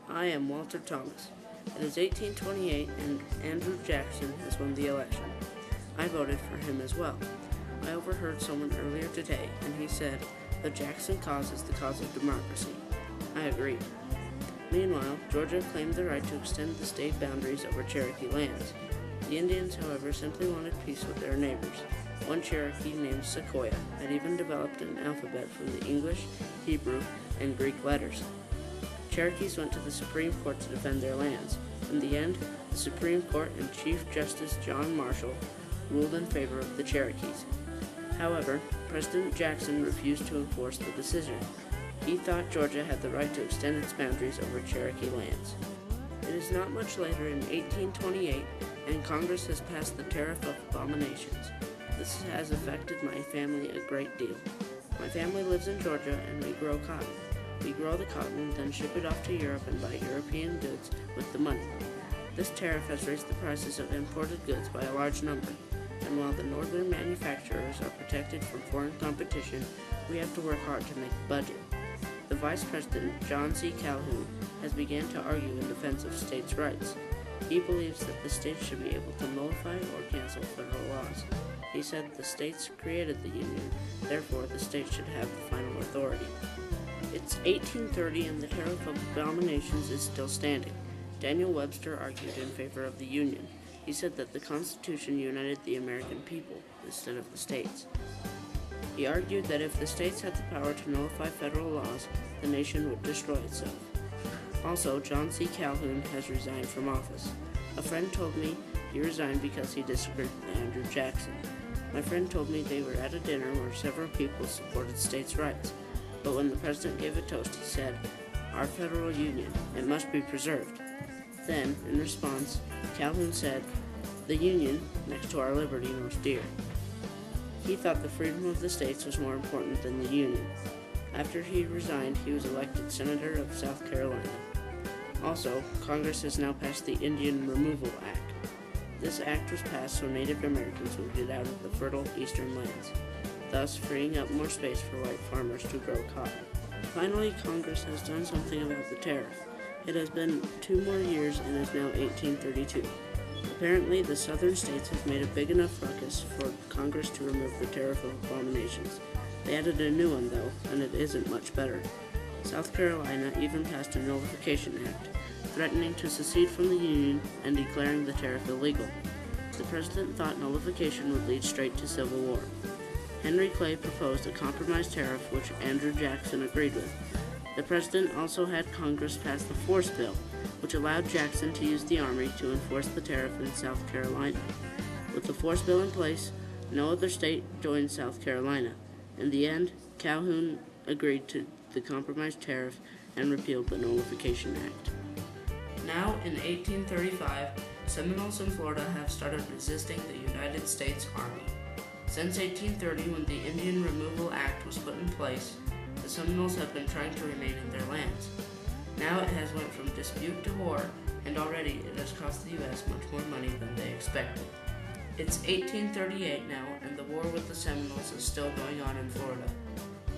I am Walter Thomas. It is 1828 and Andrew Jackson has won the election. I voted for him as well. I overheard someone earlier today and he said, "The Jackson cause is the cause of democracy." I agreed. Meanwhile, Georgia claimed the right to extend the state boundaries over Cherokee lands. The Indians, however, simply wanted peace with their neighbors. One Cherokee named Sequoia had even developed an alphabet from the English, Hebrew, and Greek letters. Cherokees went to the Supreme Court to defend their lands. In the end, the Supreme Court and Chief Justice John Marshall ruled in favor of the Cherokees. However, President Jackson refused to enforce the decision. He thought Georgia had the right to extend its boundaries over Cherokee lands. It is not much later in 1828, and Congress has passed the Tariff of Abominations. This has affected my family a great deal. My family lives in Georgia, and we grow cotton. We grow the cotton, then ship it off to Europe and buy European goods with the money. This tariff has raised the prices of imported goods by a large number, and while the northern manufacturers are protected from foreign competition, we have to work hard to make a budget. The Vice President, John C. Calhoun, has begun to argue in defense of states' rights. He believes that the states should be able to nullify or cancel federal laws. He said the states created the Union, therefore the states should have the final authority. It's 1830 and the Tariff of Abominations is still standing. Daniel Webster argued in favor of the Union. He said that the Constitution united the American people instead of the states. He argued that if the states had the power to nullify federal laws, the nation would destroy itself. Also, John C. Calhoun has resigned from office. A friend told me he resigned because he disagreed with Andrew Jackson. My friend told me they were at a dinner where several people supported states' rights. But when the president gave a toast, he said, "Our federal union, it must be preserved." Then, in response, Calhoun said, "The union, next to our liberty, most dear." He thought the freedom of the states was more important than the union. After he resigned, he was elected Senator of South Carolina. Also, Congress has now passed the Indian Removal Act. This act was passed so Native Americans would get out of the fertile eastern lands, thus freeing up more space for white farmers to grow cotton. Finally, Congress has done something about the tariff. It has been 2 more years and is now 1832. Apparently, the southern states have made a big enough ruckus for Congress to remove the Tariff of Abominations. They added a new one, though, and it isn't much better. South Carolina even passed a Nullification Act, threatening to secede from the Union and declaring the tariff illegal. The president thought nullification would lead straight to civil war. Henry Clay proposed a compromise tariff which Andrew Jackson agreed with. The president also had Congress pass the Force Bill, which allowed Jackson to use the Army to enforce the tariff in South Carolina. With the Force Bill in place, no other state joined South Carolina. In the end, Calhoun agreed to the compromise tariff and repealed the Nullification Act. Now, in 1835, Seminoles in Florida have started resisting the United States Army. Since 1830, when the Indian Removal Act was put in place, the Seminoles have been trying to remain in their lands. Now it has went from dispute to war, and already it has cost the U.S. much more money than they expected. It's 1838 now, and the war with the Seminoles is still going on in Florida.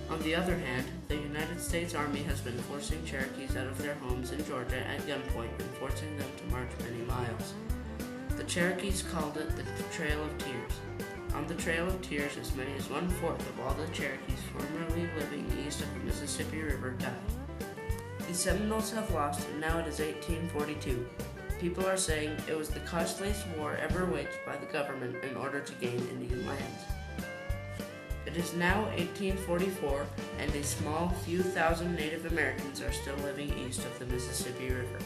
On the other hand, the United States Army has been forcing Cherokees out of their homes in Georgia at gunpoint and forcing them to march many miles. The Cherokees called it the Trail of Tears. On the Trail of Tears, as many as 1/4 of all the Cherokees formerly living east of the Mississippi River died. The Seminoles have lost, and now it is 1842. People are saying it was the costliest war ever waged by the government in order to gain Indian lands. It is now 1844, and a small few thousand Native Americans are still living east of the Mississippi River.